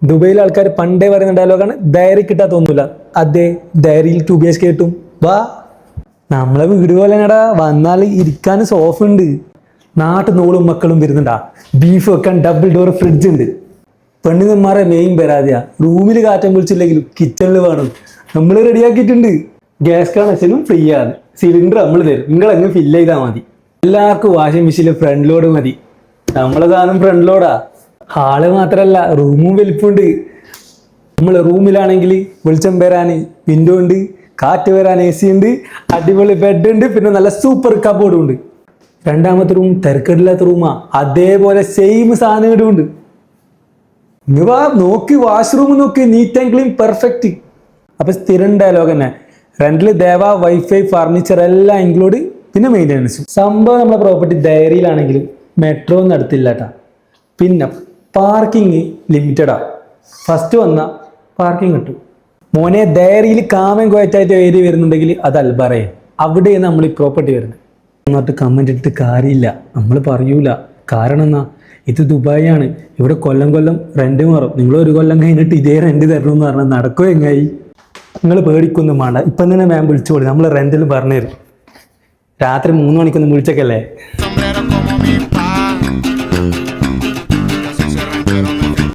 ദുബൈയിലെ ആൾക്കാർ പണ്ടേ പറയുന്ന ഡയലോഗാണ് ഡയറി കിട്ടാൻ തോന്നൂല. അതെ, ഡയറിയിൽ 2 BHK കിട്ടും. വാ, നമ്മളെ വീട് പോലെടാ, വന്നാൽ ഇരിക്കാൻ സോഫ ഉണ്ട്. നാട്ടിൽ നോളും മക്കളും വരുന്നുണ്ടാ. ബീഫ് വെക്കാൻ ഡബിൾ ഡോർ ഫ്രിഡ്ജ് ഉണ്ട്. പെണ്ണുങ്ങന്മാരെ മെയിൻ പരാതിയാ, റൂമിൽ കാറ്റം വിളിച്ചില്ലെങ്കിലും കിച്ചണിൽ വേണം. നമ്മൾ റെഡിയാക്കിയിട്ടുണ്ട്. ഗ്യാസ് കണക്ഷനും ഫ്രീ ആണ്. സിലിണ്ടർ നമ്മൾ തരും, നിങ്ങൾ അങ്ങ് ഫില്ല് ചെയ്താൽ മതി. എല്ലാവർക്കും വാഷിംഗ് മെഷീനിൽ ഫ്രണ്ട് ലോഡ് മതി. നമ്മളെ സാധനം ഫ്രണ്ട് ലോഡാ. ഹാള് മാത്രല്ല, റൂമും വലിപ്പുണ്ട്. നമ്മൾ റൂമിലാണെങ്കിൽ വെളിച്ചം വരാന് വിൻഡോ ഉണ്ട്, കാറ്റ് വരാൻ AC ഉണ്ട്, അടിപൊളി ബെഡ് ഉണ്ട്, പിന്നെ നല്ല സൂപ്പർ കബോർഡും ഉണ്ട്. രണ്ടാമത്തെ റൂം തിരക്കേടില്ലാത്ത റൂമാ, അതേപോലെ സെയിം സാധനങ്ങളും ഉണ്ട്. ഇങ്ങ വാ, നോക്കി വാഷ്റൂം നോക്കി, നീറ്റ് ആൻഡ് ക്ലീൻ, പെർഫെക്റ്റ്. അപ്പൊ സ്ഥിരം ഡയലോഗ് തന്നെ, റെന്റിൽ ദേവ, വൈഫൈ, ഫർണിച്ചർ എല്ലാം ഇൻക്ലൂഡ്, പിന്നെ മെയിൻ്റെനൻസും. സംഭവം നമ്മളെ പ്രോപ്പർട്ടി ഡയറിയിലാണെങ്കിലും മെട്രോ ഒന്നും അടുത്തില്ല കേട്ടാ. പിന്നെ പാർക്കിങ് ലിമിറ്റഡാ. ഫസ്റ്റ് വന്ന പാർക്കിംഗ് കിട്ടും. മോനെ, ഡയറിയിൽ കാമൻ കോയറ്റായിട്ട് ഏരിയ വരുന്നുണ്ടെങ്കിൽ അത് അൽബറയെ, അവിടെയാണ് നമ്മൾ ഈ പ്രോപ്പർട്ടി വരുന്നത്. എന്നിട്ട് കമന്റ് ഇട്ടിട്ട് കാര്യമില്ല, നമ്മൾ പറയൂല. കാരണം എന്നാ, ഇത് ദുബായ് ആണ്. ഇവിടെ കൊല്ലം കൊല്ലം റെന്റ് മാറും. നിങ്ങൾ ഒരു കൊല്ലം കഴിഞ്ഞിട്ട് ഇതേ റെന്റ് തരണമെന്ന് പറഞ്ഞാൽ നടക്കുമോ? എങ്ങായി? നിങ്ങൾ പേടിക്കൊന്നും വേണ്ട, ഇപ്പം തന്നെ മാം വിളിച്ചോളി, നമ്മൾ റെന്റിൽ പറഞ്ഞു തരും. രാത്രി 3 മണിക്കൊന്നും വിളിച്ചേക്കല്ലേ.